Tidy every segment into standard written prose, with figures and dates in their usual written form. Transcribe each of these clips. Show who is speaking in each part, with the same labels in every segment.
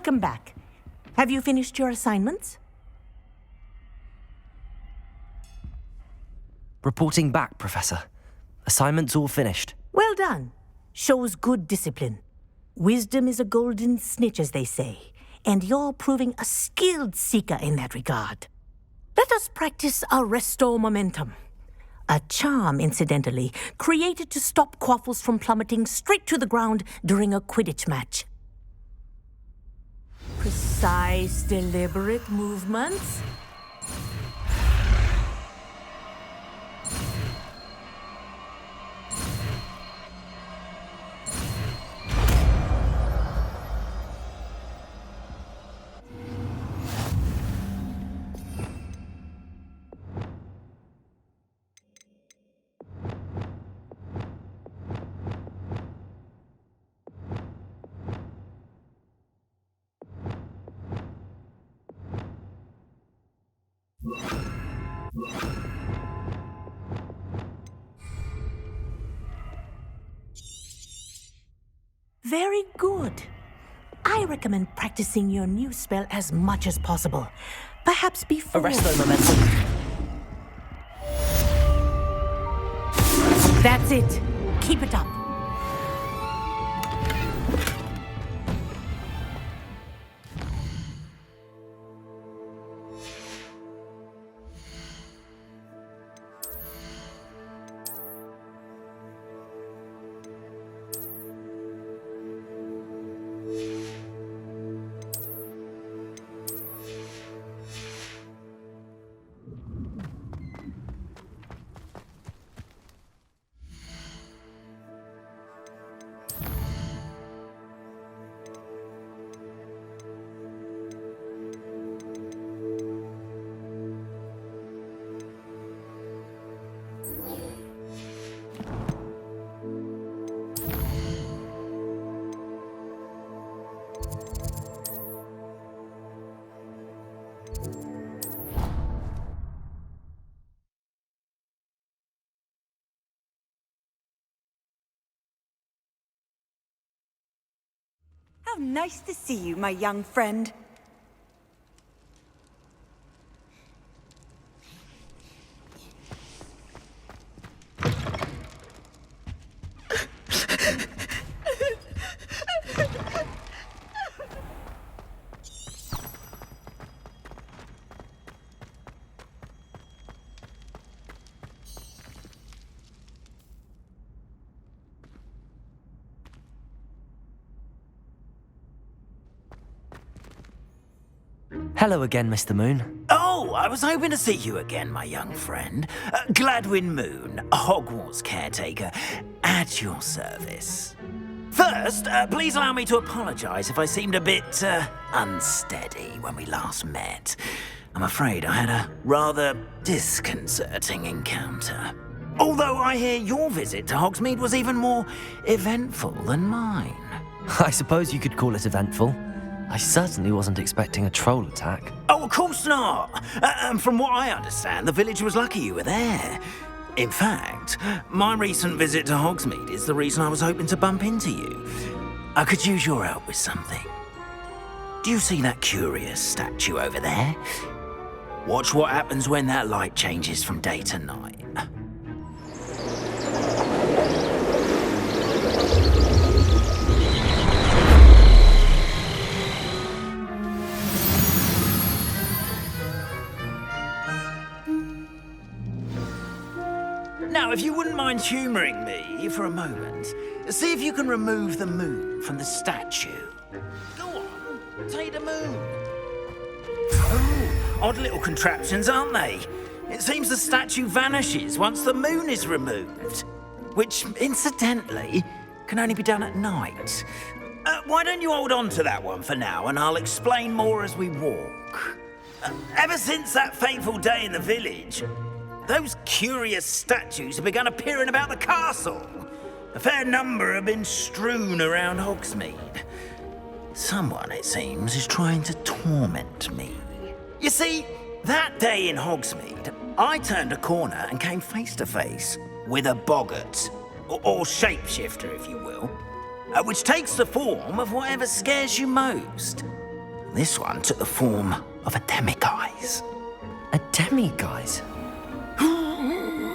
Speaker 1: Welcome back. Have you finished your assignments?
Speaker 2: Reporting back, Professor. Assignments all finished.
Speaker 1: Well done. Shows good discipline. Wisdom is a golden snitch, as they say, and you're proving a skilled seeker in that regard. Let us practice our restore momentum. A charm, incidentally, created to stop Quaffles from plummeting straight to the ground during a Quidditch match. Precise, deliberate movements. Very good. I recommend practicing your new spell as much as possible. Perhaps before...
Speaker 2: Arrest the momentum.
Speaker 1: That's it. Keep it up.
Speaker 3: How nice to see you, my young friend.
Speaker 2: Hello again, Mr. Moon.
Speaker 4: Oh, I was hoping to see you again, my young friend. Gladwin Moon, Hogwarts caretaker, at your service. First, please allow me to apologize if I seemed a bit, unsteady when we last met. I'm afraid I had a rather disconcerting encounter. Although I hear your visit to Hogsmeade was even more eventful than mine.
Speaker 2: I suppose you could call it eventful. I certainly wasn't expecting a troll attack.
Speaker 4: Oh, of course not. And from what I understand, the village was lucky you were there. In fact, my recent visit to Hogsmeade is the reason I was hoping to bump into you. I could use your help with something. Do you see that curious statue over there? Watch what happens when that light changes from day to night. Now, if you wouldn't mind humouring me for a moment, see if you can remove the moon from the statue. Go on, take the moon. Oh, odd little contraptions, aren't they? It seems the statue vanishes once the moon is removed, which, incidentally, can only be done at night. Why don't you hold on to that one for now, and I'll explain more as we walk. Ever since that fateful day in the village, those curious statues have begun appearing about the castle. A fair number have been strewn around Hogsmeade. Someone, it seems, is trying to torment me. You see, that day in Hogsmeade, I turned a corner and came face to face with a boggart, or shapeshifter, if you will, which takes the form of whatever scares you most. This one took the form of a demiguise.
Speaker 2: A demiguise?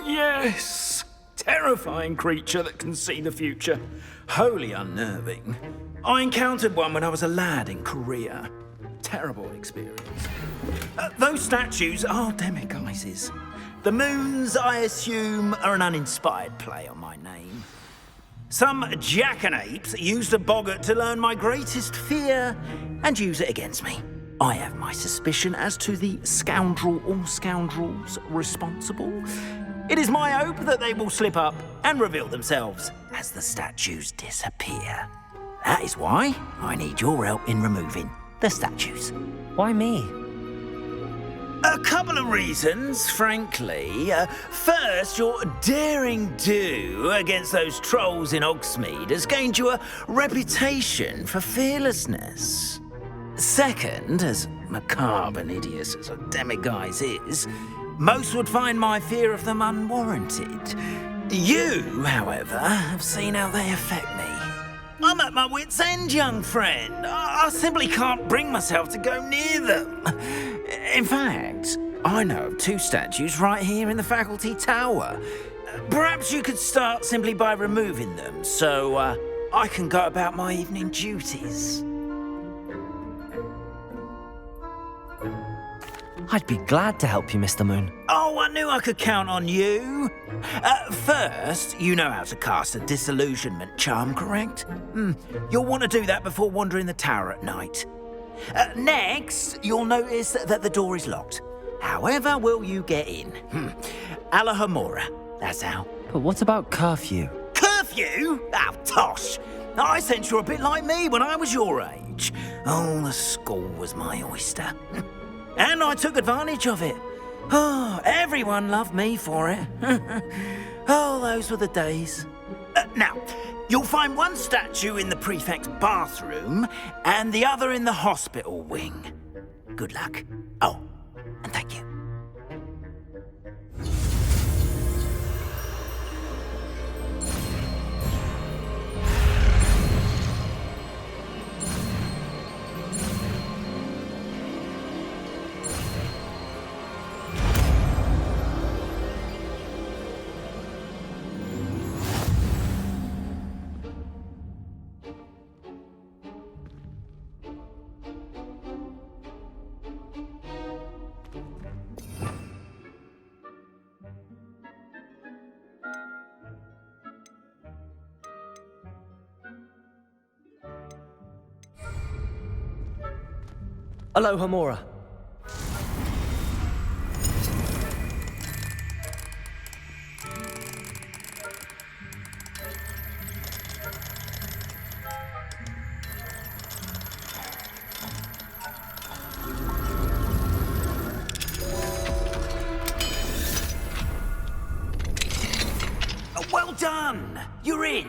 Speaker 4: Yes! Terrifying creature that can see the future. Wholly unnerving. I encountered one when I was a lad in Korea. Terrible experience. Those statues are demiguises. The moons, I assume, are an uninspired play on my name. Some jackanapes used a boggart to learn my greatest fear and use it against me. I have my suspicion as to the scoundrel or scoundrels responsible. It is my hope that they will slip up and reveal themselves as the statues disappear. That is why I need your help in removing the statues.
Speaker 2: Why me?
Speaker 4: A couple of reasons, frankly. First, your daring do against those trolls in Hogsmeade has gained you a reputation for fearlessness. Second, as macabre and hideous as a demiguise is, most would find my fear of them unwarranted. You, however, have seen how they affect me. I'm at my wit's end, young friend. I simply can't bring myself to go near them. In fact, I know of 2 statues right here in the faculty tower. Perhaps you could start simply by removing them, so I can go about my evening duties.
Speaker 2: I'd be glad to help you, Mr. Moon.
Speaker 4: Oh, I knew I could count on you. First, you know how to cast a disillusionment charm, correct? You'll want to do that before wandering the tower at night. Next, you'll notice that the door is locked. However will you get in? Alahomora, that's how.
Speaker 2: But what about curfew?
Speaker 4: Curfew? Oh, tosh. I sense you're a bit like me when I was your age. Oh, the school was my oyster. And I took advantage of it. Oh, everyone loved me for it. Oh, those were the days. Now, you'll find one statue in the prefect's bathroom and the other in the hospital wing. Good luck. Oh, and thank you.
Speaker 2: Alohomora.
Speaker 4: Well done! You're in.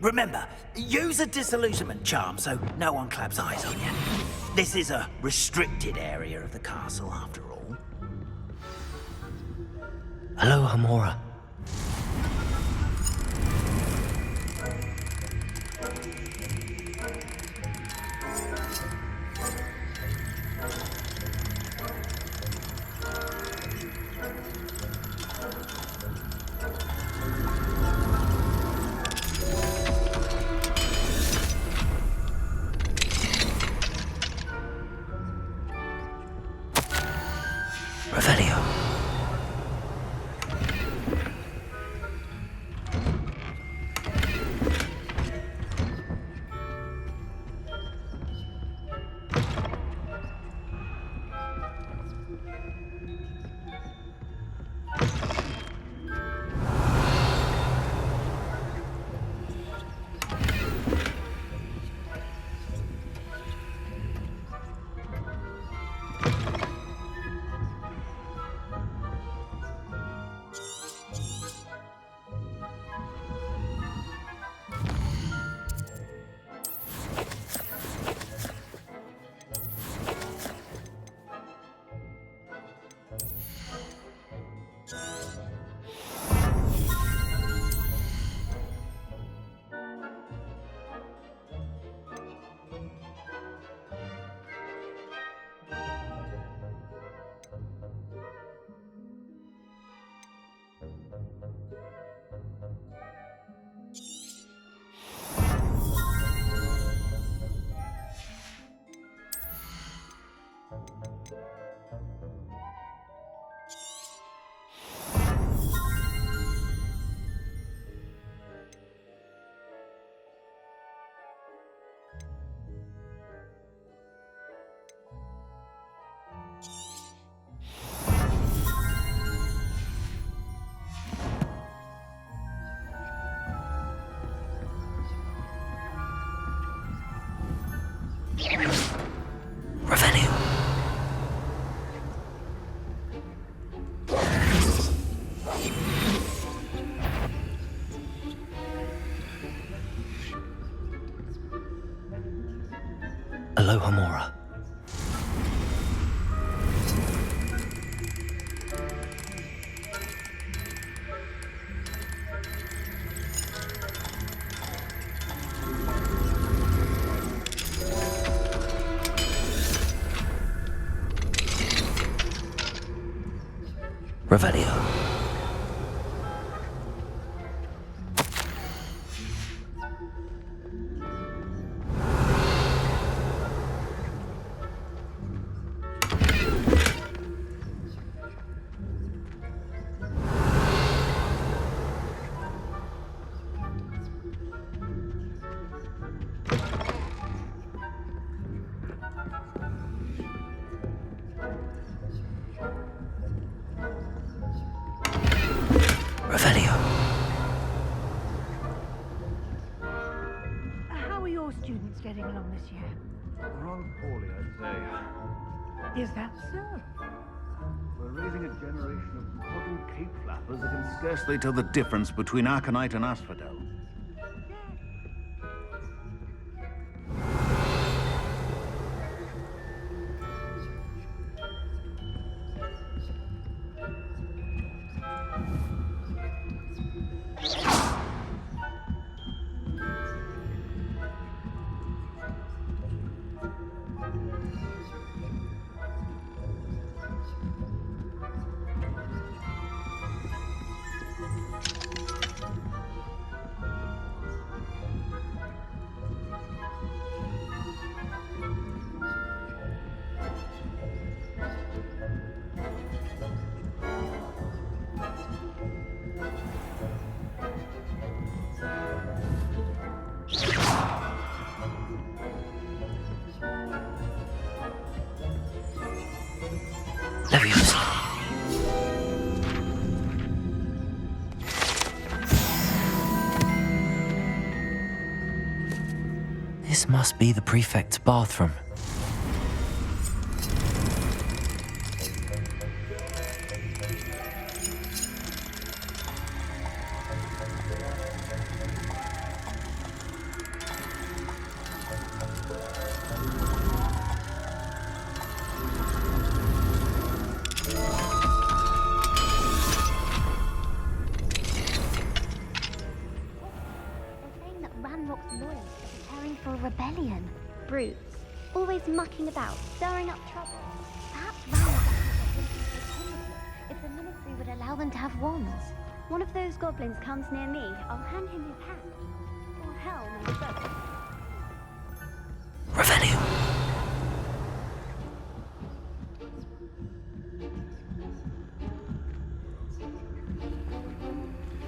Speaker 4: Remember, use a disillusionment charm so no one claps eyes on you. This is a restricted area of the castle, after all.
Speaker 2: Alohomora.
Speaker 4: Revelio.
Speaker 2: Revenue. Aloha Mora. Revelio. Revelio.
Speaker 5: How are your students getting along this year?
Speaker 6: Rather poorly, I'd say.
Speaker 5: Is that so?
Speaker 6: We're raising a generation of modern cape flappers that can scarcely tell the difference between aconite and asphodel.
Speaker 2: Leviosa. This must be the prefect's bathroom.
Speaker 7: For a rebellion. Brutes, always mucking about, stirring up trouble. Perhaps if the ministry would allow them to have wands. One of those goblins comes near me, I'll hand him his hat. Or hell, maybe both.
Speaker 2: Revenue.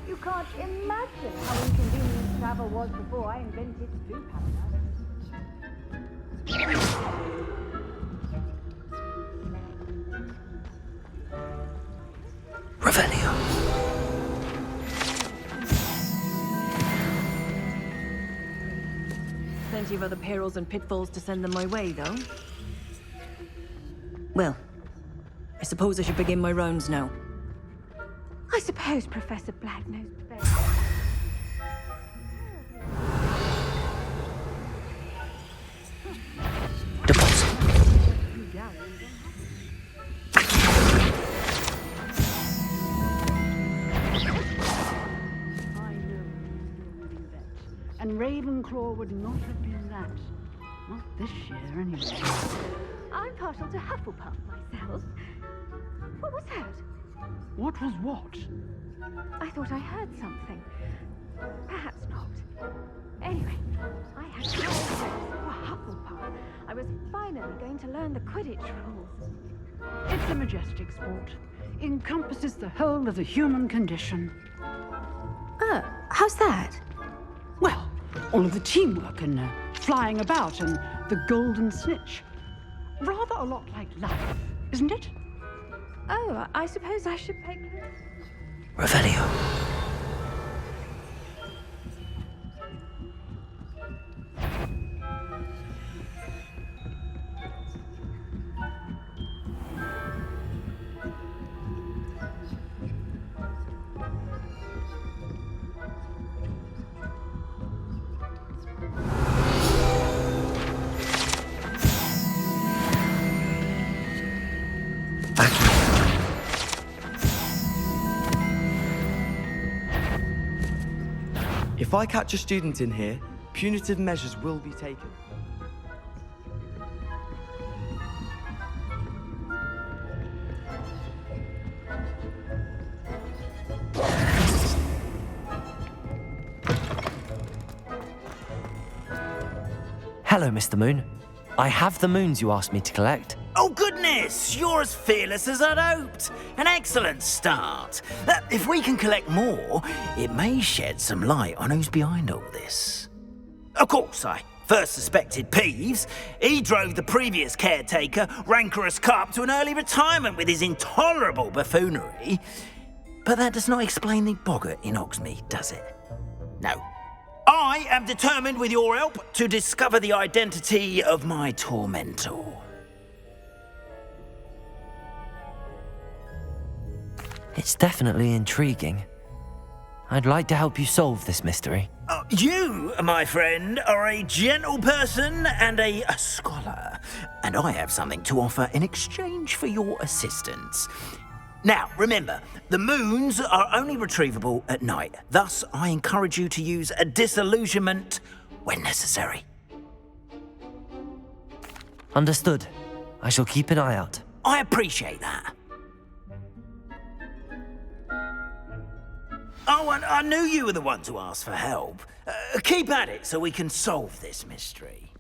Speaker 5: You can't imagine how inconvenient travel was before I invented food paradise.
Speaker 2: Revelio.
Speaker 8: Plenty of other perils and pitfalls to send them my way, though. Well, I suppose I should begin my rounds now.
Speaker 5: I suppose Professor Black knows best.
Speaker 2: Deposit.
Speaker 5: I know and Ravenclaw would not have been that. Not this year, anyway. I'm partial to Hufflepuff myself. What was that?
Speaker 6: What was what?
Speaker 5: I thought I heard something. Perhaps not. Anyway, I had high hopes for Hufflepuff. I was finally going to learn the Quidditch rules. a majestic sport. Encompasses the whole of the human condition.
Speaker 3: How's that?
Speaker 5: Well, all of the teamwork and flying about and the golden snitch. Rather a lot like life, isn't it?
Speaker 3: Oh, I suppose I should pay close.
Speaker 2: Revelio.
Speaker 9: If I catch a student in here, punitive measures will be taken.
Speaker 2: Hello, Mr. Moon. I have the moons you asked me to collect.
Speaker 4: Oh, goodness! You're as fearless as I'd hoped. An excellent start. If we can collect more, it may shed some light on who's behind all this. Of course, I first suspected Peeves. He drove the previous caretaker, Rancorous Carp, to an early retirement with his intolerable buffoonery. But that does not explain the boggart in Hogsmeade, does it? No. I am determined, with your help, to discover the identity of my tormentor.
Speaker 2: It's definitely intriguing. I'd like to help you solve this mystery.
Speaker 4: You, my friend, are a gentle person and a scholar, and I have something to offer in exchange for your assistance. Now, remember, the moons are only retrievable at night. Thus, I encourage you to use a disillusionment when necessary.
Speaker 2: Understood. I shall keep an eye out.
Speaker 4: I appreciate that. Oh, and I knew you were the one to ask for help. Keep at it so we can solve this mystery.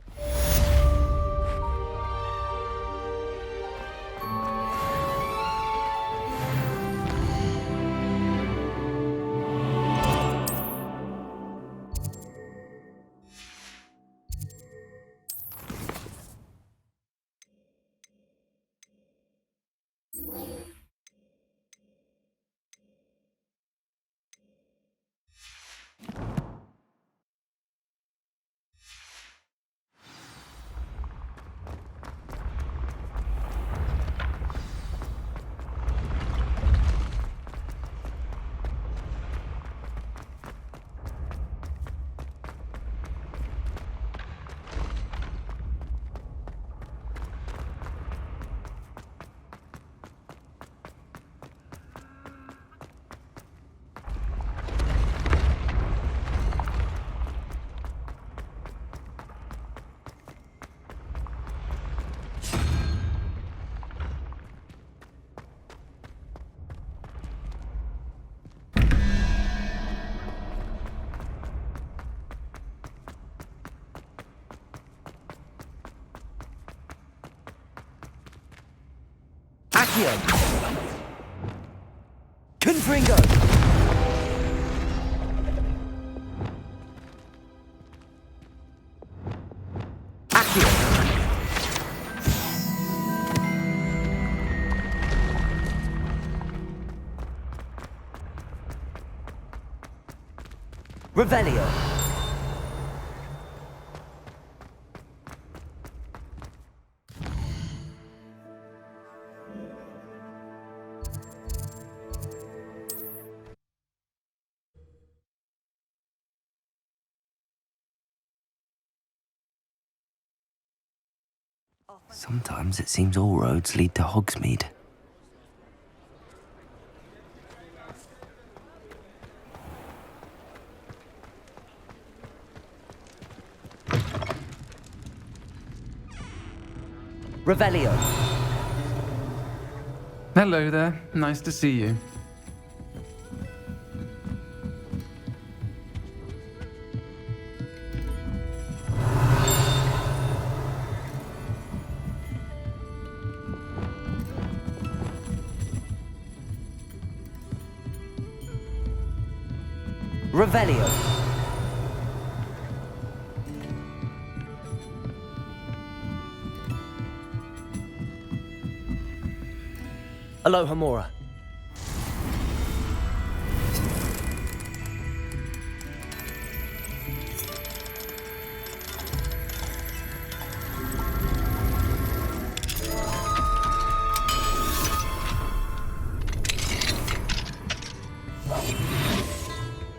Speaker 2: Accio! Confringo! Accio! Revelio! Sometimes it seems all roads lead to Hogsmeade. Revelio.
Speaker 10: Hello there. Nice to see you.
Speaker 2: Revelio. Aloha Mora.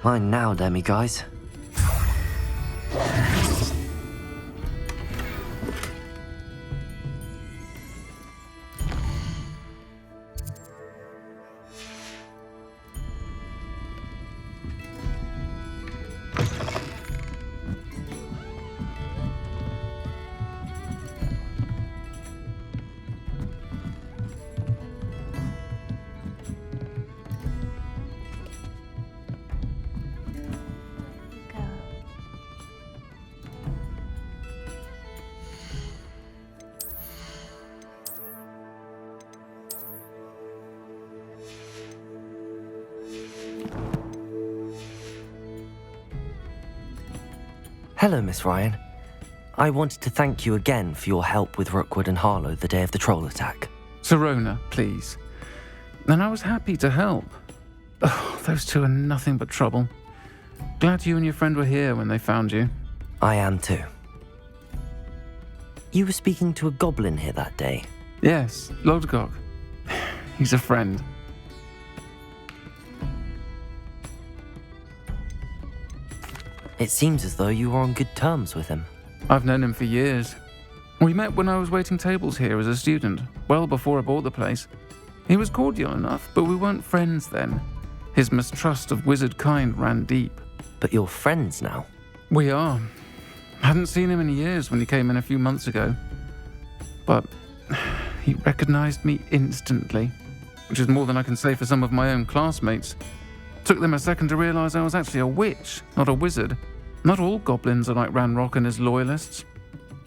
Speaker 2: Mine now, demi-guys. Hello, Miss Ryan. I wanted to thank you again for your help with Rookwood and Harlow the day of the troll attack.
Speaker 10: Sirona, please. And I was happy to help. Oh, those two are nothing but trouble. Glad you and your friend were here when they found you.
Speaker 2: I am too. You were speaking to a goblin here that day.
Speaker 10: Yes, Lodgok. He's a friend.
Speaker 2: It seems as though you were on good terms with him.
Speaker 10: I've known him for years. We met when I was waiting tables here as a student, well before I bought the place. He was cordial enough, but we weren't friends then. His mistrust of wizard kind ran deep.
Speaker 2: But you're friends now?
Speaker 10: We are. Hadn't seen him in years when he came in a few months ago. But he recognized me instantly, which is more than I can say for some of my own classmates. Took them a second to realize I was actually a witch, not a wizard. Not all goblins are like Ranrock and his loyalists.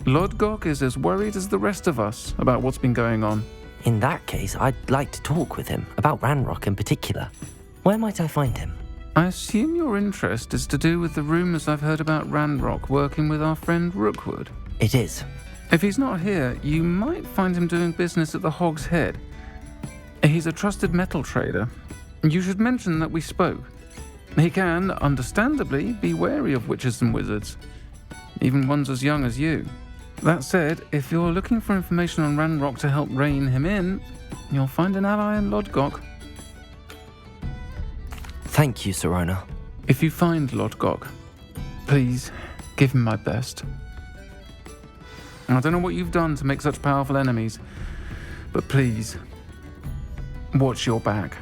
Speaker 10: Lodgok is as worried as the rest of us about what's been going on.
Speaker 2: In that case, I'd like to talk with him, about Ranrock in particular. Where might I find him?
Speaker 10: I assume your interest is to do with the rumors I've heard about Ranrock working with our friend Rookwood.
Speaker 2: It is.
Speaker 10: If he's not here, you might find him doing business at the Hog's Head. He's a trusted metal trader. You should mention that we spoke. He can, understandably, be wary of witches and wizards, even ones as young as you. That said, if you're looking for information on Ranrock to help rein him in, you'll find an ally in Lodgok.
Speaker 2: Thank you, Sirona.
Speaker 10: If you find Lodgok, please give him my best. I don't know what you've done to make such powerful enemies, but please, watch your back.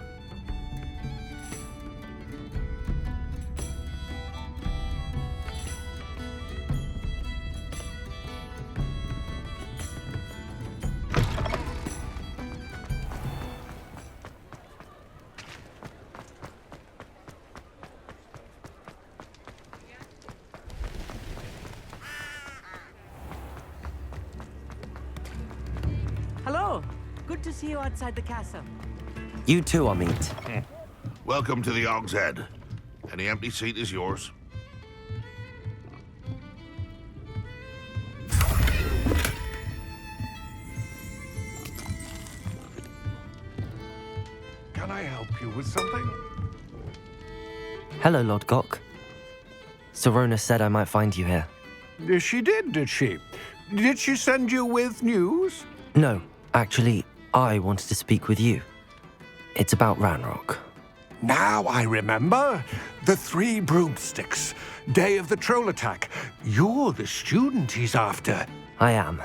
Speaker 11: Hello. Good to see you outside the castle.
Speaker 2: You too, Amit.
Speaker 12: Welcome to the Hog's Head. Any empty seat is yours.
Speaker 6: Can I help you with something?
Speaker 2: Hello, Lodgok. Sirona said I might find you here.
Speaker 6: She did she? Did she send you with news?
Speaker 2: No, actually, I wanted to speak with you. It's about Ranrock.
Speaker 6: Now I remember. The 3 broomsticks. Day of the troll attack. You're the student he's after.
Speaker 2: I am,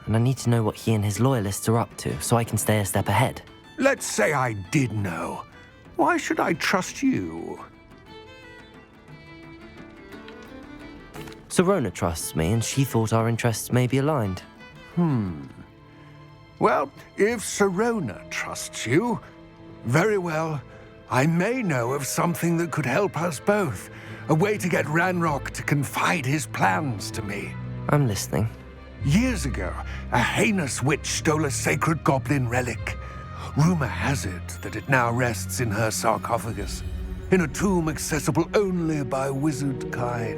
Speaker 2: and I need to know what he and his loyalists are up to so I can stay a step ahead.
Speaker 6: Let's say I did know. Why should I trust you?
Speaker 2: Sirona trusts me, and she thought our interests may be aligned.
Speaker 6: Well, if Sirona trusts you, very well. I may know of something that could help us both. A way to get Ranrock to confide his plans to me.
Speaker 2: I'm listening.
Speaker 6: Years ago, a heinous witch stole a sacred goblin relic. Rumor has it that it now rests in her sarcophagus. in a tomb accessible only by wizard kind.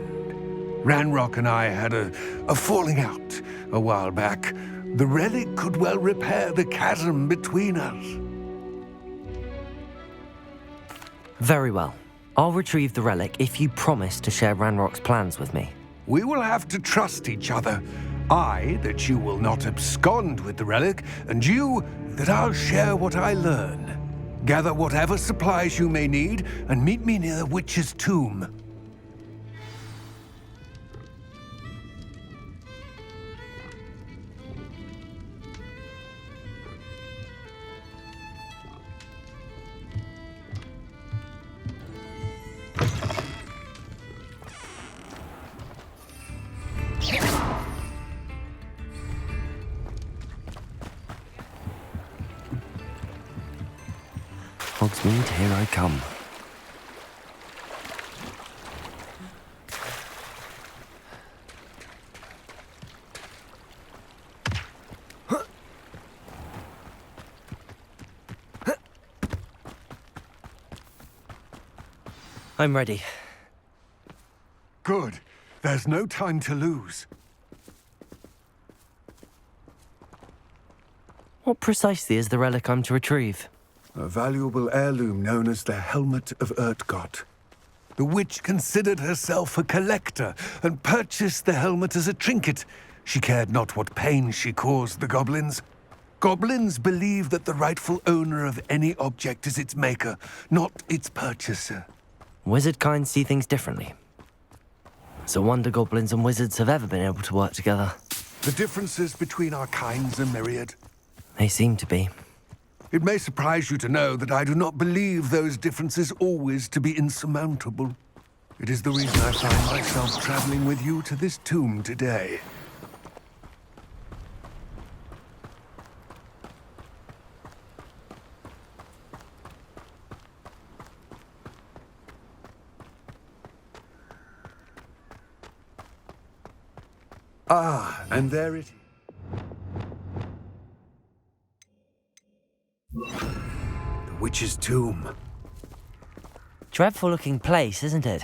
Speaker 6: Ranrock and I had a falling out a while back. The relic could well repair the chasm between us.
Speaker 2: Very well. I'll retrieve the relic if you promise to share Ranrock's plans with me.
Speaker 6: We will have to trust each other. I, that you will not abscond with the relic, and you, that I'll share what I learn. Gather whatever supplies you may need, and meet me near the witch's tomb.
Speaker 2: Hogsmeade, here I come. I'm ready.
Speaker 6: Good. There's no time to lose.
Speaker 2: What precisely is the relic I'm to retrieve?
Speaker 6: A valuable heirloom known as the Helmet of Urtgott. The witch considered herself a collector and purchased the helmet as a trinket. She cared not what pain she caused the goblins. Goblins believe that the rightful owner of any object is its maker, not its purchaser.
Speaker 2: Wizard kind see things differently. It's a wonder goblins and wizards have ever been able to work together.
Speaker 6: The differences between our kinds are myriad.
Speaker 2: They seem to be.
Speaker 6: It may surprise you to know that I do not believe those differences always to be insurmountable. It is the reason I find myself traveling with you to this tomb today. Ah, and there it is. The witch's tomb.
Speaker 2: Dreadful looking place, isn't it?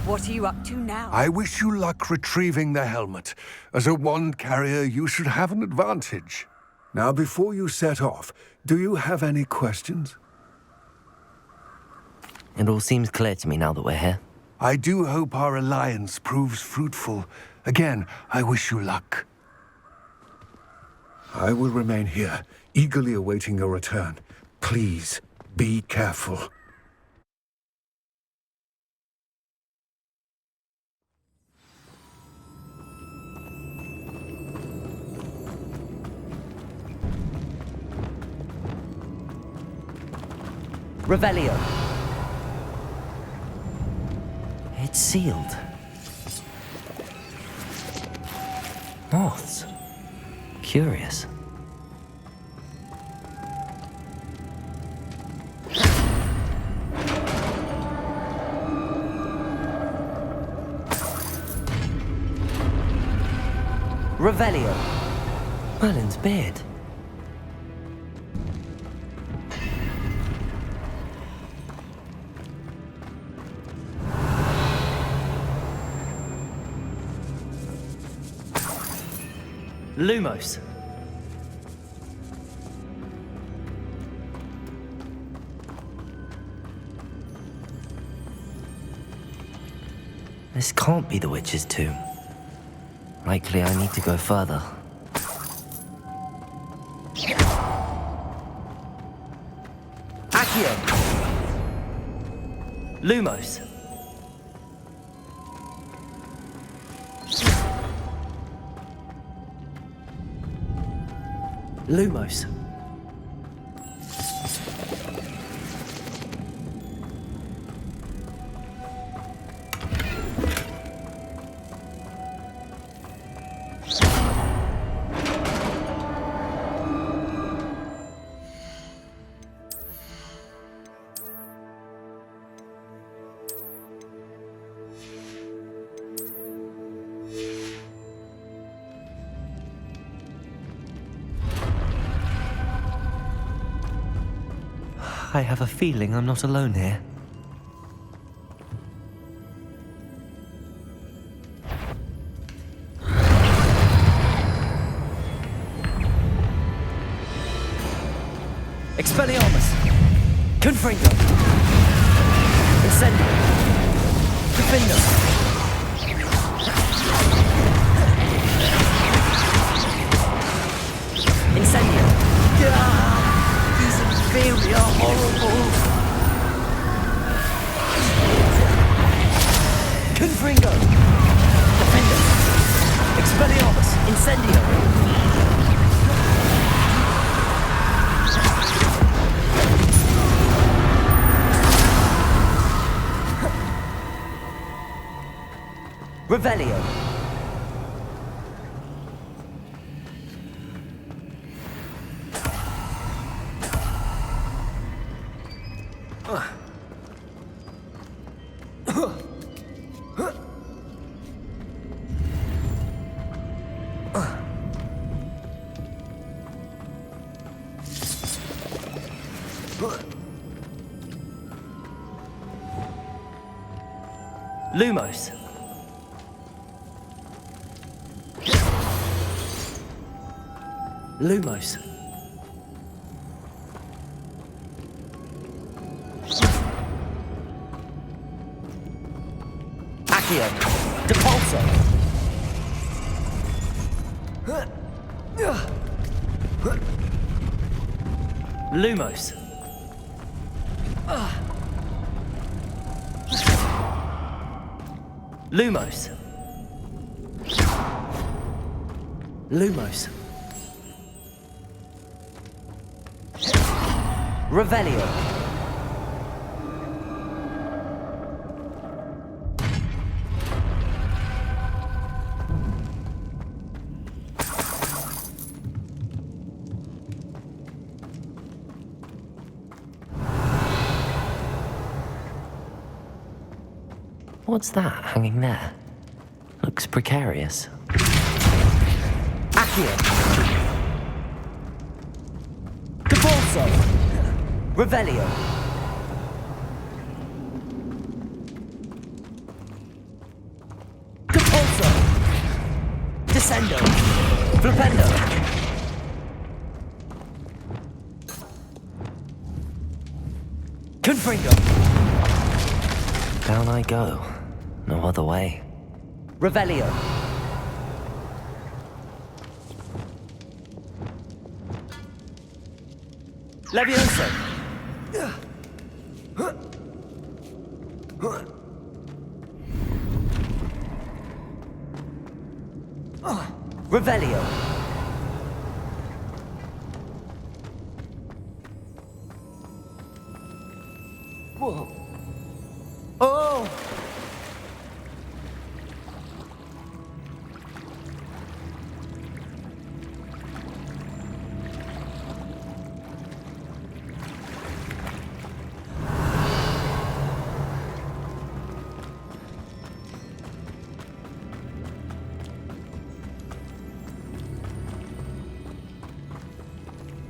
Speaker 3: What are you up to now?
Speaker 6: I wish you luck retrieving the helmet. As a wand carrier, you should have an advantage. Now, before you set off, do you have any questions?
Speaker 2: It all seems clear to me now that we're here.
Speaker 6: I do hope our alliance proves fruitful. Again, I wish you luck. I will remain here, eagerly awaiting your return. Please, be careful.
Speaker 2: Revelio. It's sealed. Moths. Curious. Revelio. Merlin's beard. Lumos. This can't be the witch's tomb. Likely I need to go further. Accio! Lumos. Lumos. I have a feeling I'm not alone here. Expelliarmus! Confringo! Incendio! Defendo! Incendio!
Speaker 4: These inferior horribles!
Speaker 2: Confringo! Defendo! Expelliarmus! Incendio! Revelio. Lumos. Lumos. Accio. Depulso. Lumos. Lumos. Lumos. Revelio. What's that hanging there? Looks precarious. Accio. Depulso. Revelio. Depulso. Descendo. Flipendo. Confringo. Down I go. No other way. Revelio. Levioso. Revelio. Whoa. Oh!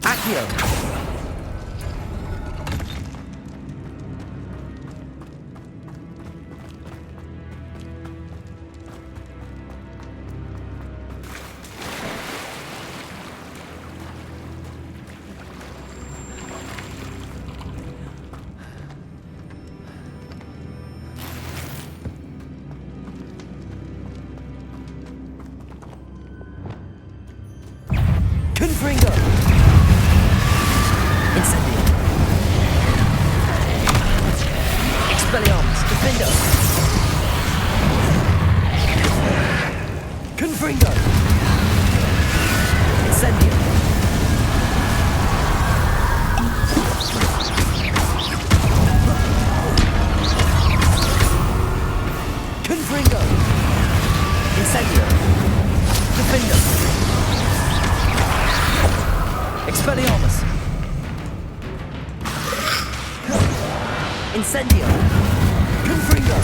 Speaker 2: Accio. Confringo. Incendio. Expelliarmus. Defendo. Confringo. Incendio. Confringo. Incendio. Defendo. Expelliarmus. Incendio. Confringo.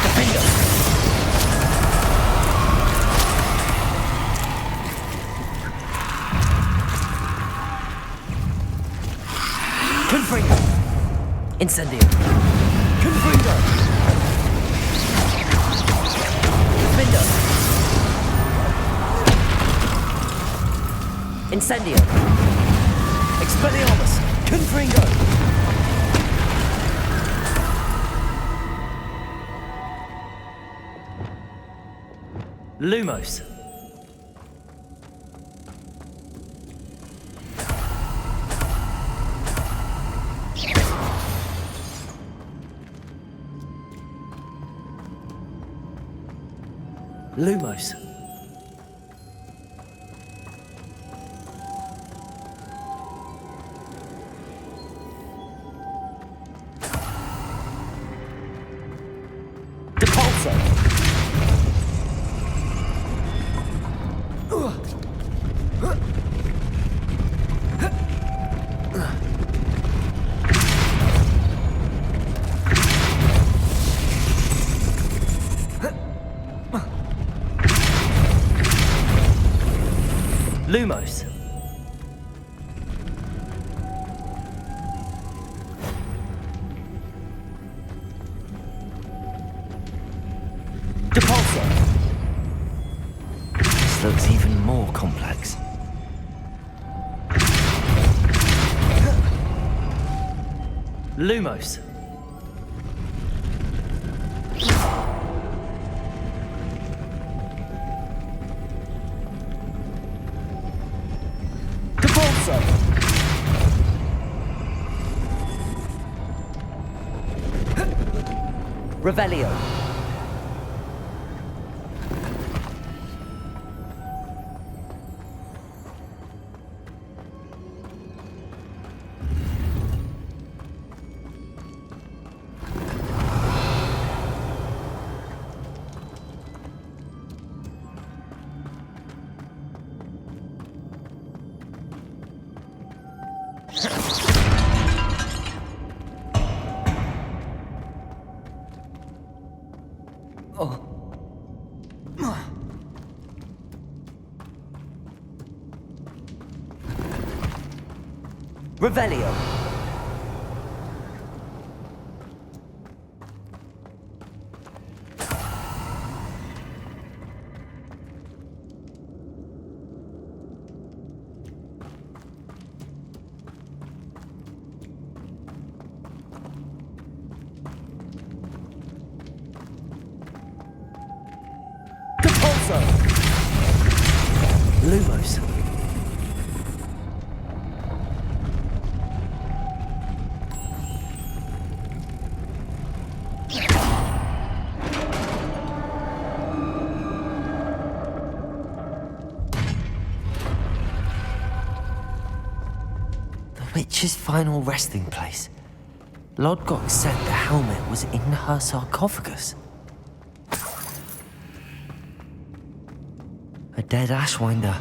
Speaker 2: Defendo. Incendio. Confringo. Defendo. Incendio. Expelliarmus. Confringo. Lumos. Lumos. Depulso. Lumos. Depulso. This looks even more complex. Lumos. Depulso. Revelio. Revelio. Depulso. Lumos. Witch's final resting place. Lodgok said the helmet was in her sarcophagus. A dead Ashwinder.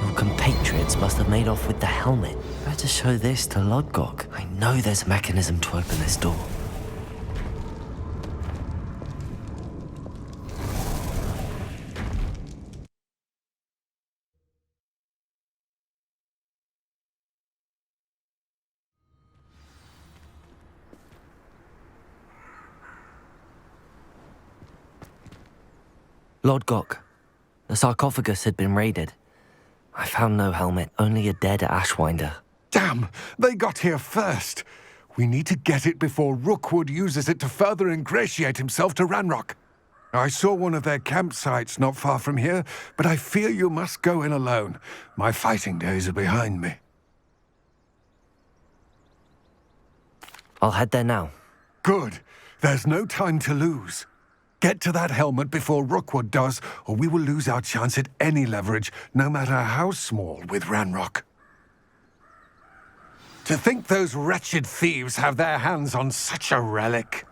Speaker 2: Your compatriots must have made off with the helmet. Better show this to Lodgok. I know there's a mechanism to open this door. Lodgok, the sarcophagus had been raided. I found no helmet, only a dead Ashwinder.
Speaker 6: Damn! They got here first. We need to get it before Rookwood uses it to further ingratiate himself to Ranrock. I saw one of their campsites not far from here, but I fear you must go in alone. My fighting days are behind me.
Speaker 2: I'll head there now.
Speaker 6: Good. There's no time to lose. Get to that helmet before Rookwood does, or we will lose our chance at any leverage, no matter how small, with Ranrock. To think those wretched thieves have their hands on such a relic.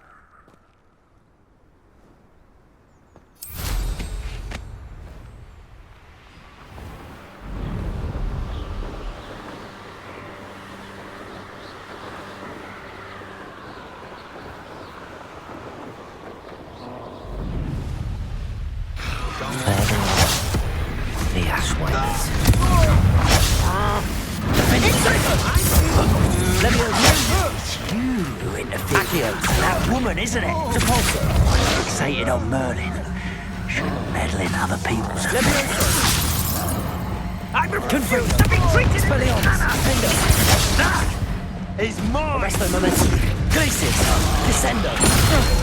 Speaker 2: The Ashwinders. Let me
Speaker 4: You interfered. That woman, isn't it? Fixated on Merlin. Shouldn't meddle in other people's affairs. I'm refused to be treated in this manner! That is mine!
Speaker 2: Resto momentum. Glacius. Descendo.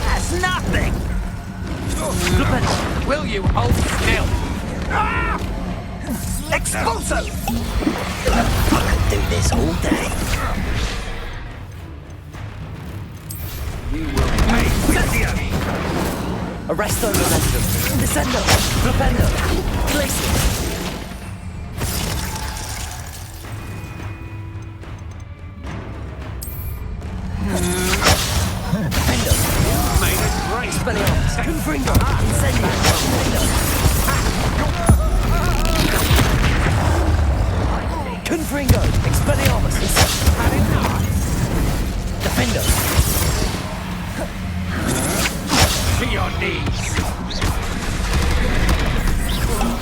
Speaker 4: That's nothing!
Speaker 6: Will you hold still?
Speaker 4: Expulso! I could do this all day. You will pay Glacius!
Speaker 2: Arresto momentum. Descendo. Flipendo. Glacius. Expelliarmus! Confringo! Incendio! Confringo! Expelliarmus! Defendo!
Speaker 12: To your knees!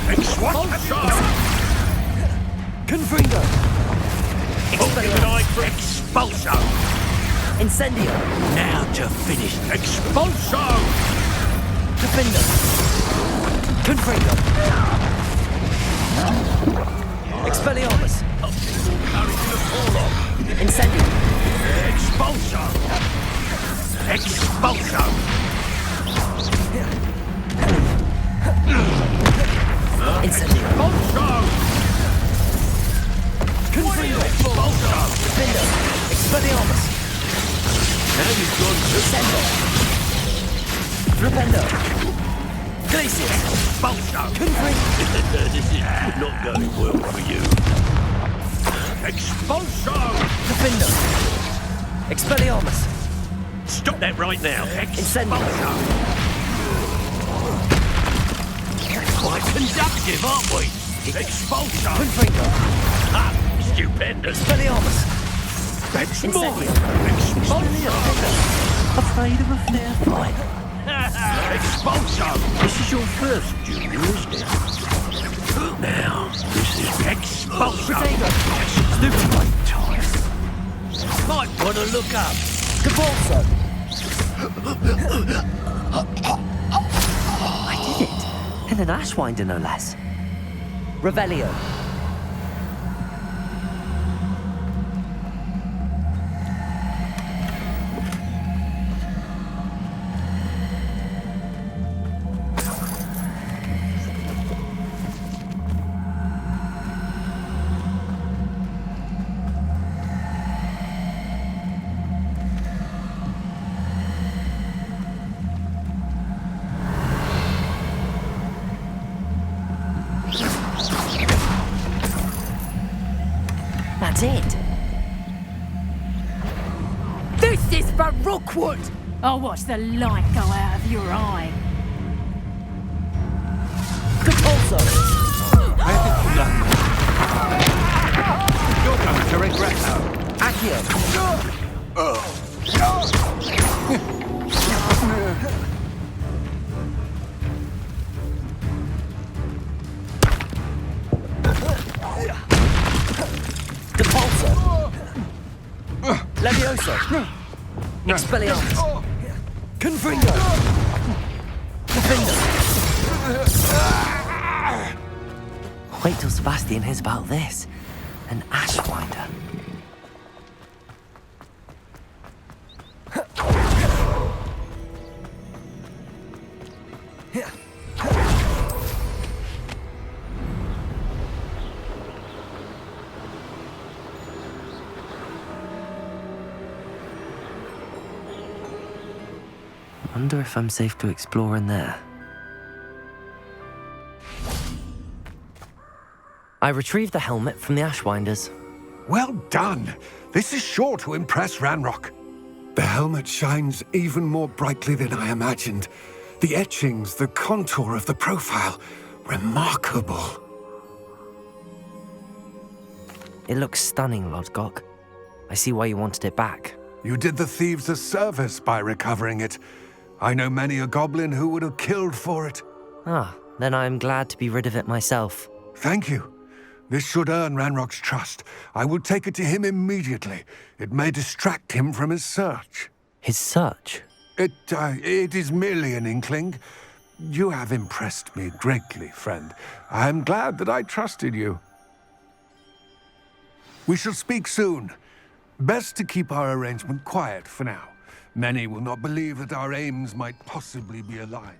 Speaker 12: Expulso!
Speaker 2: Confringo!
Speaker 12: Expulso!
Speaker 2: Incendio!
Speaker 4: Now to finish.
Speaker 12: Expulso!
Speaker 2: Defendo! Confringo! Expelliarmus! Incendio!
Speaker 12: Expulso! Expulso!
Speaker 2: Incendio!
Speaker 12: Expulso!
Speaker 2: Confringo! Defendo! Expelliarmus!
Speaker 12: Now you've gone to
Speaker 2: Descendo! Flipendo! Glacius!
Speaker 12: Expulso!
Speaker 2: Confringo!
Speaker 12: This is not going well for you. Expulso!
Speaker 2: Defendo! Expelliarmus!
Speaker 12: Stop that right now.
Speaker 2: Incendio!
Speaker 12: Quite conductive, aren't we? Expulso!
Speaker 2: Confringo!
Speaker 12: Ah, stupendous!
Speaker 2: Expelliarmus!
Speaker 12: That's
Speaker 2: Incendio!
Speaker 12: Expulso!
Speaker 2: Afraid of a fair fight?
Speaker 12: Expulso! This is your first junior, isn't it? Now, this is Expulso!
Speaker 2: Stupid!
Speaker 12: Might want to look up.
Speaker 2: Cabalso! I did it! And an Ashwinder, no less. Revelio. That's it.
Speaker 5: This is for Rookwood! I'll watch the light go out of your eye.
Speaker 2: Capulso!
Speaker 6: You're going to regret that.
Speaker 2: Accio! Capulso! Levioso! Expelliarmus! Confringo! Defendo! Wait till Sebastian hears about this. An Ashwinder. Wonder if I'm safe to explore in there. I retrieved the helmet from the Ashwinders.
Speaker 6: Well done. This is sure to impress Ranrock. The helmet shines even more brightly than I imagined. The etchings, the contour of the profile, remarkable.
Speaker 2: It looks stunning, Lodgok. I see why you wanted it back.
Speaker 6: You did the thieves a service by recovering it. I know many a goblin who would have killed for it.
Speaker 2: Ah, then I'm glad to be rid of it myself.
Speaker 6: Thank you. This should earn Ranrock's trust. I will take it to him immediately. It may distract him from his search.
Speaker 2: His search?
Speaker 6: It is merely an inkling. You have impressed me greatly, friend. I am glad that I trusted you. We shall speak soon. Best to keep our arrangement quiet for now. Many will not believe that our aims might possibly be aligned.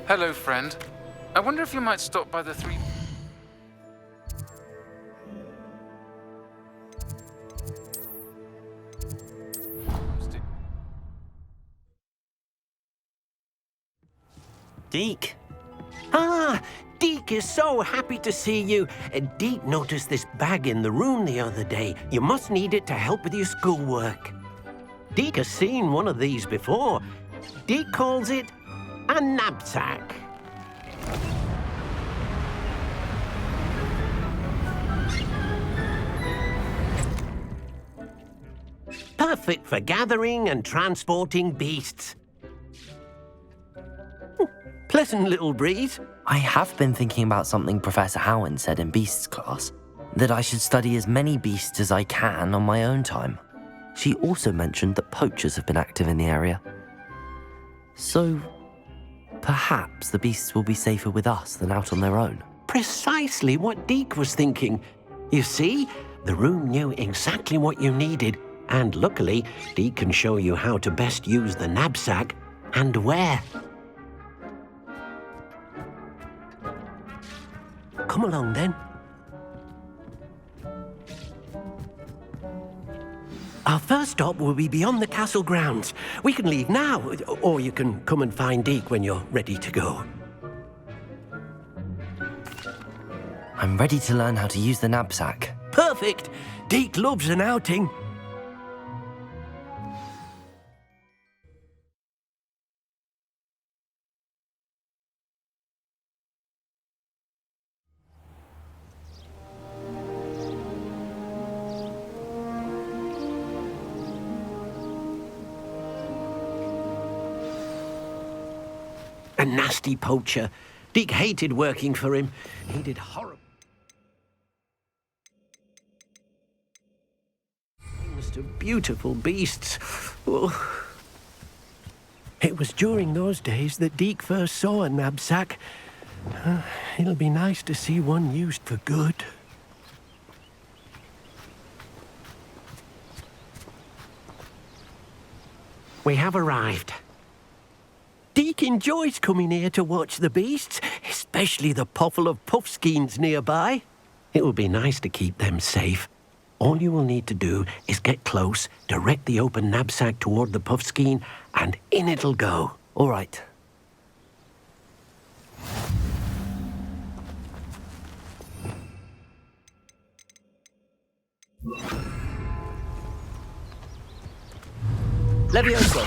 Speaker 10: Hello, friend. I wonder if you might stop by the three...
Speaker 12: Deke. Ah, Deke is so happy to see you. Deke noticed this bag in the room the other day. You must need it to help with your schoolwork. Deke has seen one of these before. Deke calls it a knapsack. Perfect for gathering and transporting beasts. Pleasant little breeze.
Speaker 2: I have been thinking about something Professor Howard said in Beasts class, that I should study as many beasts as I can on my own time. She also mentioned that poachers have been active in the area. So, perhaps the beasts will be safer with us than out on their own.
Speaker 12: Precisely what Deke was thinking. You see, the room knew exactly what you needed, and luckily, Deke can show you how to best use the knapsack and where. Come along, then. Our first stop will be beyond the castle grounds. We can leave now, or you can come and find Deke when you're ready to go.
Speaker 2: I'm ready to learn how to use the knapsack.
Speaker 12: Perfect! Deke loves an outing. A nasty poacher. Deke hated working for him. He did horrible things nest of beautiful beasts. Oh. It was during those days that Deke first saw a knapsack. It'll be nice to see one used for good. We have arrived. Deke enjoys coming here to watch the beasts, especially the poffle of puffskeins nearby. It will be nice to keep them safe. All you will need to do is get close, direct the open knapsack toward the puffskein, and in it'll go.
Speaker 2: All right. Levioso!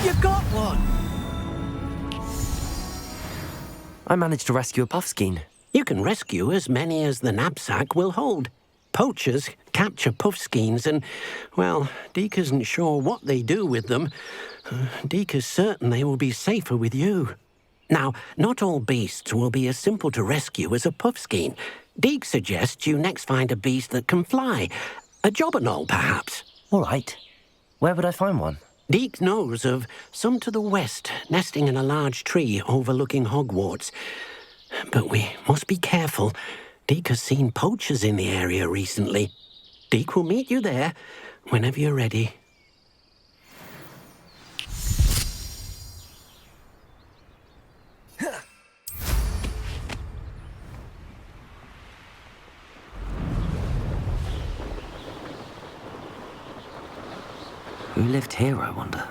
Speaker 12: You got one!
Speaker 2: I managed to rescue a puffskein.
Speaker 12: You can rescue as many as the knapsack will hold. Poachers capture puffskeins and, well, Deke isn't sure what they do with them. Deke is certain they will be safer with you. Now, not all beasts will be as simple to rescue as a puffskein. Deke suggests you next find a beast that can fly. A jobberknoll, perhaps.
Speaker 2: All right. Where would I find one?
Speaker 12: Deke knows of some to the west, nesting in a large tree overlooking Hogwarts. But we must be careful. Deke has seen poachers in the area recently. Deke will meet you there whenever you're ready.
Speaker 2: Who lived here, I wonder?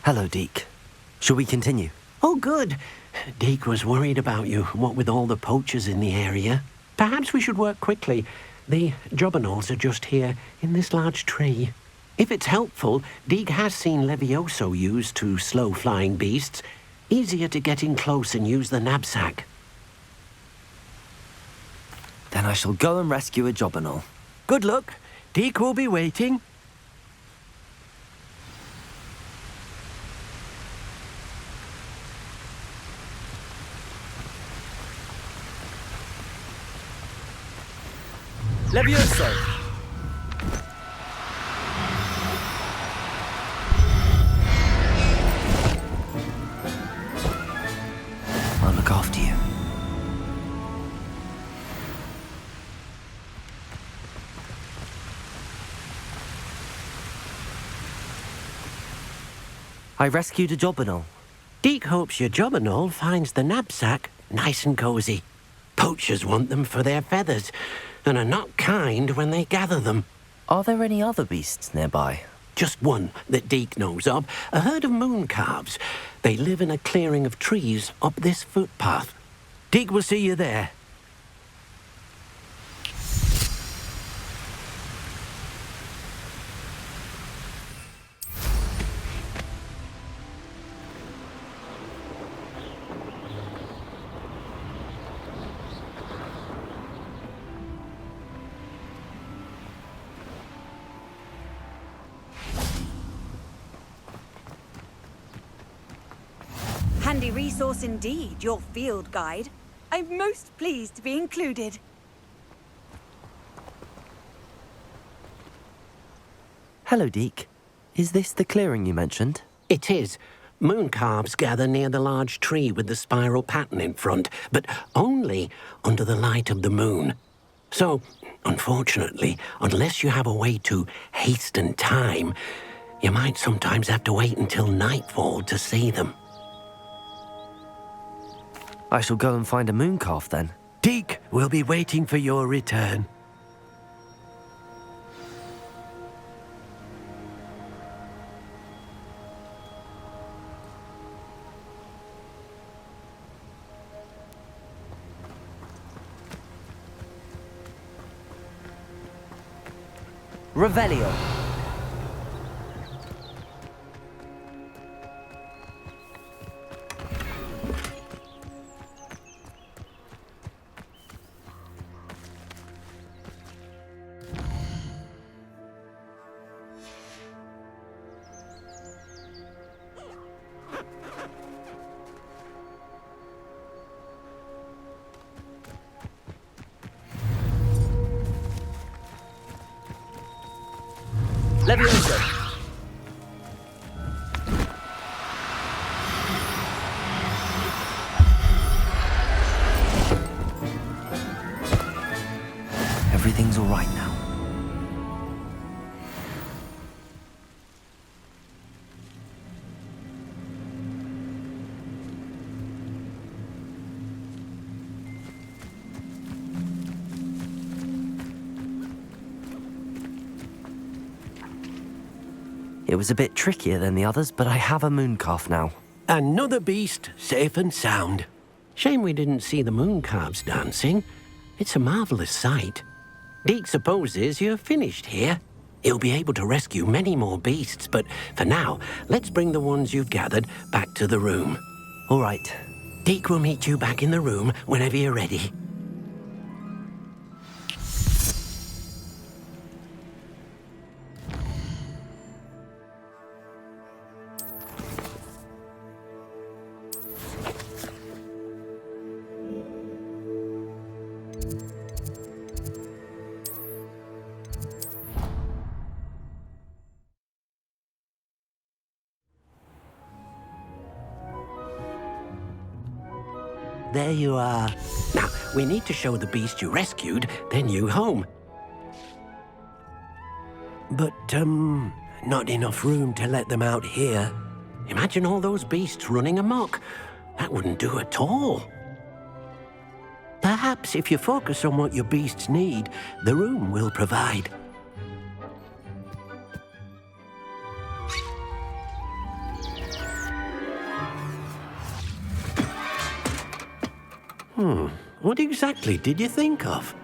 Speaker 2: Hello, Deke. Shall we continue?
Speaker 12: Oh, good. Deke was worried about you, what with all the poachers in the area. Perhaps we should work quickly. The jobberknolls are just here, in this large tree. If it's helpful, Deke has seen Levioso used to slow flying beasts. Easier to get in close and use the knapsack.
Speaker 2: Then I shall go and rescue a jobberknoll.
Speaker 12: Good luck. Deke will be waiting.
Speaker 9: Levioso!
Speaker 2: I'll look after you. I rescued a jobberknoll.
Speaker 12: Deke hopes your jobberknoll finds the knapsack nice and cozy. Poachers want them for their feathers, and are not kind when they gather them.
Speaker 2: Are there any other beasts nearby?
Speaker 12: Just one that Deke knows of, a herd of moon calves. They live in a clearing of trees up this footpath. Deke will see you there.
Speaker 3: Handy resource indeed, your field guide. I'm most pleased to be included.
Speaker 2: Hello, Deke. Is this the clearing you mentioned?
Speaker 12: It is. Moon calves gather near the large tree with the spiral pattern in front, but only under the light of the moon. So, unfortunately, unless you have a way to hasten time, you might sometimes have to wait until nightfall to see them.
Speaker 2: I shall go and find a moon calf then.
Speaker 12: Deke will be waiting for your return.
Speaker 2: Revelio. Levioso. Everything's all right now. It was a bit trickier than the others, but I have a mooncalf now.
Speaker 12: Another beast, safe and sound. Shame we didn't see the mooncalves dancing. It's a marvelous sight. Deke supposes you're finished here. He'll be able to rescue many more beasts, but for now, let's bring the ones you've gathered back to the room.
Speaker 2: All right.
Speaker 12: Deke will meet you back in the room whenever you're ready. There you are. Now, we need to show the beast you rescued their new home. But, not enough room to let them out here. Imagine all those beasts running amok. That wouldn't do at all. Perhaps if you focus on what your beasts need, the room will provide. What exactly did you think of?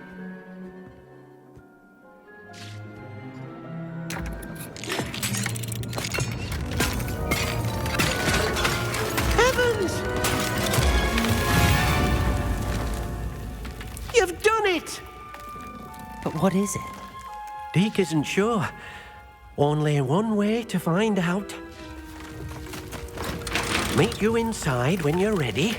Speaker 12: Heavens! You've done it!
Speaker 2: But what is it?
Speaker 12: Deke isn't sure. Only one way to find out. Meet you inside when you're ready.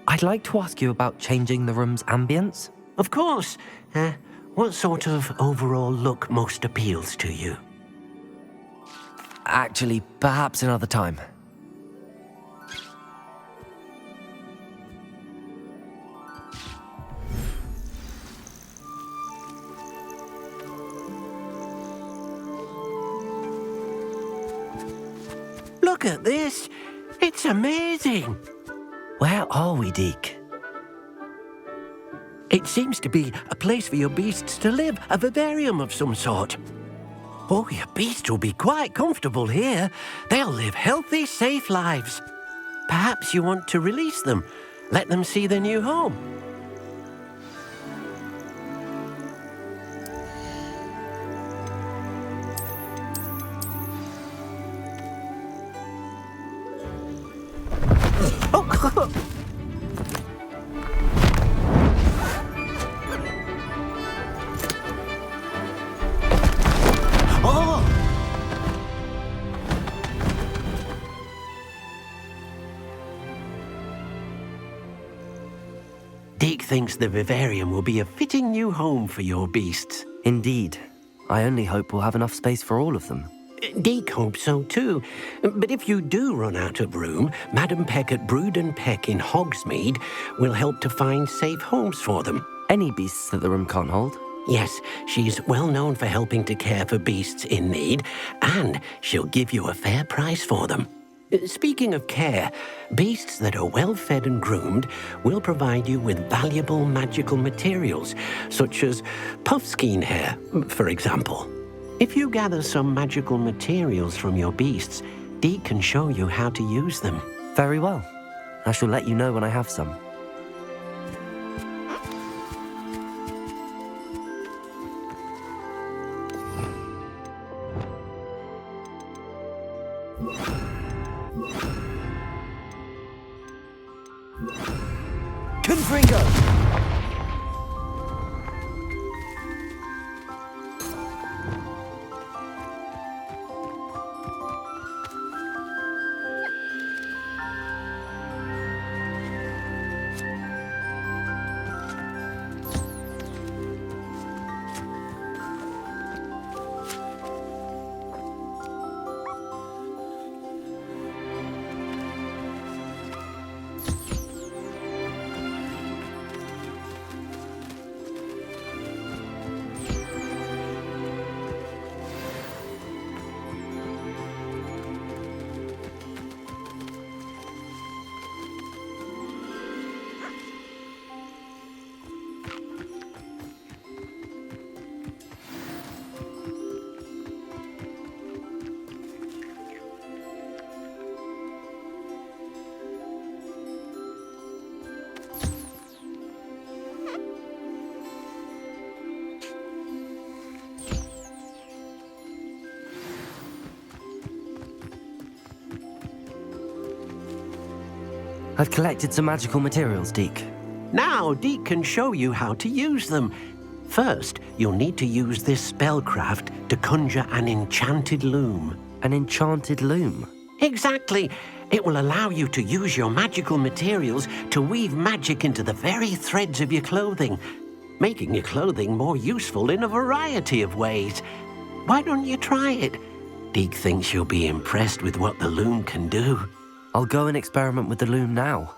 Speaker 2: I'd like to ask you about changing the room's ambience.
Speaker 12: Of course. What sort of overall look most appeals to you?
Speaker 2: Actually, perhaps another time.
Speaker 12: Look at this. It's amazing.
Speaker 2: Where are we, Deke?
Speaker 12: It seems to be a place for your beasts to live, a vivarium of some sort. Oh, your beasts will be quite comfortable here. They'll live healthy, safe lives. Perhaps you want to release them, let them see their new home. Deke thinks the vivarium will be a fitting new home for your beasts.
Speaker 2: Indeed. I only hope we'll have enough space for all of them.
Speaker 12: Deke hopes so too. But if you do run out of room, Madam Peck at Brood and Peck in Hogsmeade will help to find safe homes for them.
Speaker 2: Any beasts that the room can't hold?
Speaker 12: Yes, she's well known for helping to care for beasts in need, and she'll give you a fair price for them. Speaking of care, beasts that are well fed and groomed will provide you with valuable magical materials, such as puffskein hair, for example. If you gather some magical materials from your beasts, Dee can show you how to use them.
Speaker 2: Very well. I shall let you know when I have some.
Speaker 13: Confringo!
Speaker 2: I've collected some magical materials, Deke.
Speaker 12: Now, Deke can show you how to use them. First, you'll need to use this spellcraft to conjure an enchanted loom.
Speaker 2: An enchanted loom?
Speaker 12: Exactly. It will allow you to use your magical materials to weave magic into the very threads of your clothing, making your clothing more useful in a variety of ways. Why don't you try it? Deke thinks you'll be impressed with what the loom can do.
Speaker 2: I'll go and experiment with the loom now.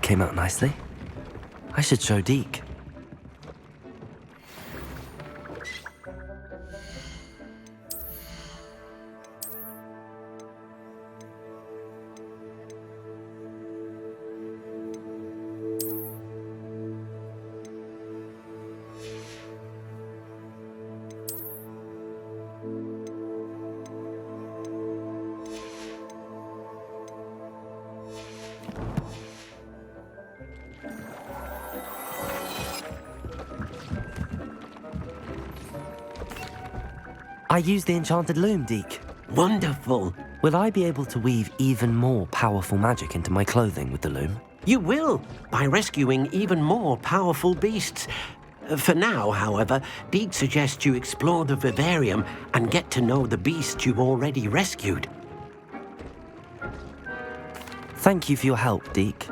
Speaker 2: Came out nicely. I should show Deke. I use the enchanted loom, Deke.
Speaker 12: Wonderful.
Speaker 2: Will I be able to weave even more powerful magic into my clothing with the loom?
Speaker 12: You will, by rescuing even more powerful beasts. For now, however, Deke suggests you explore the vivarium and get to know the beasts you've already rescued.
Speaker 2: Thank you for your help, Deke.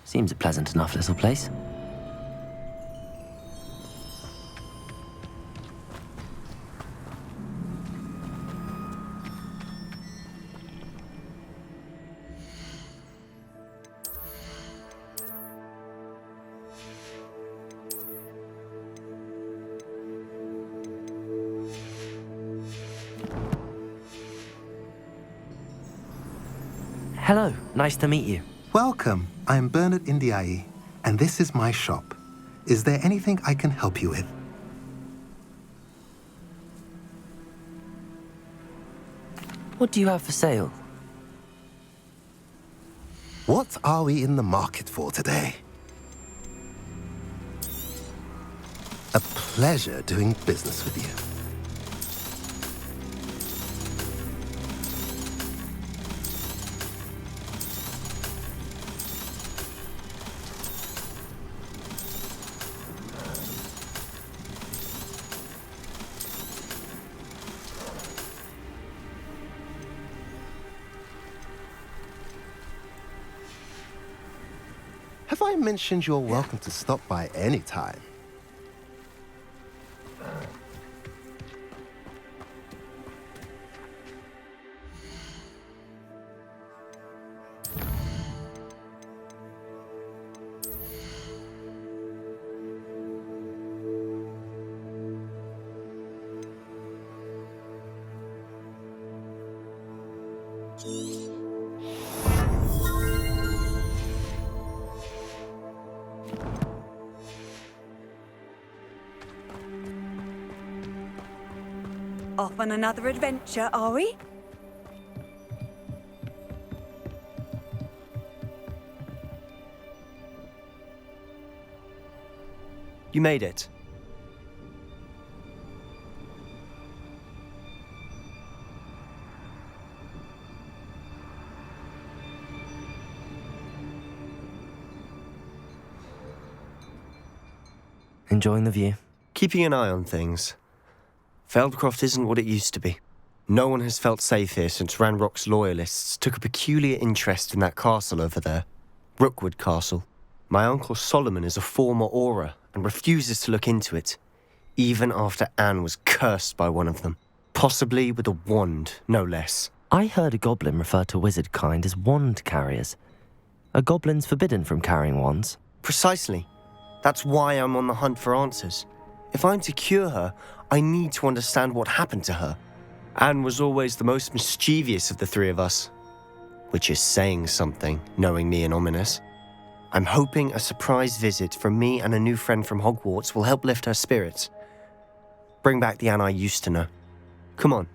Speaker 2: Seems a pleasant enough little place. Hello, nice to meet you.
Speaker 13: Welcome. I'm Bernard Indiaye, and this is my shop. Is there anything I can help you with?
Speaker 2: What do you have for sale?
Speaker 13: What are we in the market for today? A pleasure doing business with you. Have I mentioned you're welcome to stop by any time?
Speaker 3: Off on another adventure, are we?
Speaker 14: You made it.
Speaker 2: Enjoying the view?
Speaker 14: Keeping an eye on things. Feldcroft isn't what it used to be. No one has felt safe here since Ranrock's loyalists took a peculiar interest in that castle over there. Rookwood Castle. My uncle Solomon is a former Auror and refuses to look into it, even after Anne was cursed by one of them. Possibly with a wand, no less.
Speaker 2: I heard a goblin refer to wizard kind as wand carriers. Are goblins forbidden from carrying wands?
Speaker 14: Precisely. That's why I'm on the hunt for answers. If I'm to cure her, I need to understand what happened to her. Anne was always the most mischievous of the three of us. Which is saying something, knowing me and Ominous. I'm hoping a surprise visit from me and a new friend from Hogwarts will help lift her spirits. Bring back the Anne I used to know. Come on,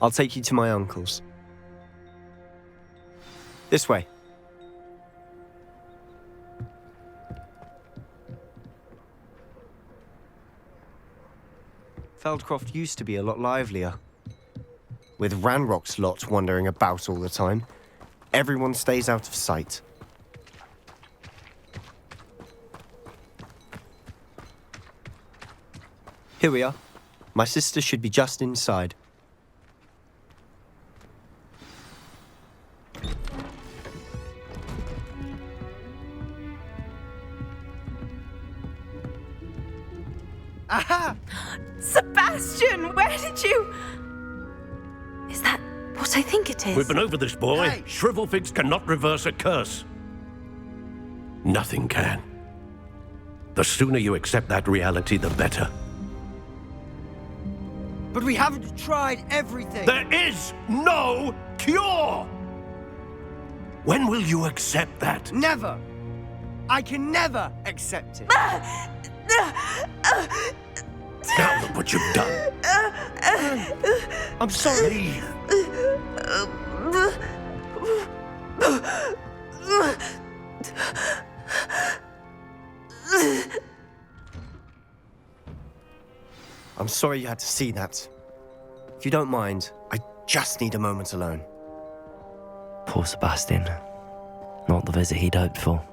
Speaker 14: I'll take you to my uncle's. This way. Feldcroft used to be a lot livelier. With Ranrock's lot wandering about all the time, everyone stays out of sight. Here we are. My sister should be just inside.
Speaker 3: Aha! Sebastian, where did you... Is that what I think it is?
Speaker 15: We've been over this, boy. Hey. Shrivelfigs cannot reverse a curse. Nothing can. The sooner you accept that reality, the better.
Speaker 9: But we haven't tried everything.
Speaker 15: There is no cure! When will you accept that?
Speaker 9: Never. I can never accept it.
Speaker 15: Now look what you've done.
Speaker 9: I'm sorry.
Speaker 14: I'm sorry you had to see that. If you don't mind, I just need a moment alone.
Speaker 2: Poor Sebastian. Not the visit he'd hoped for.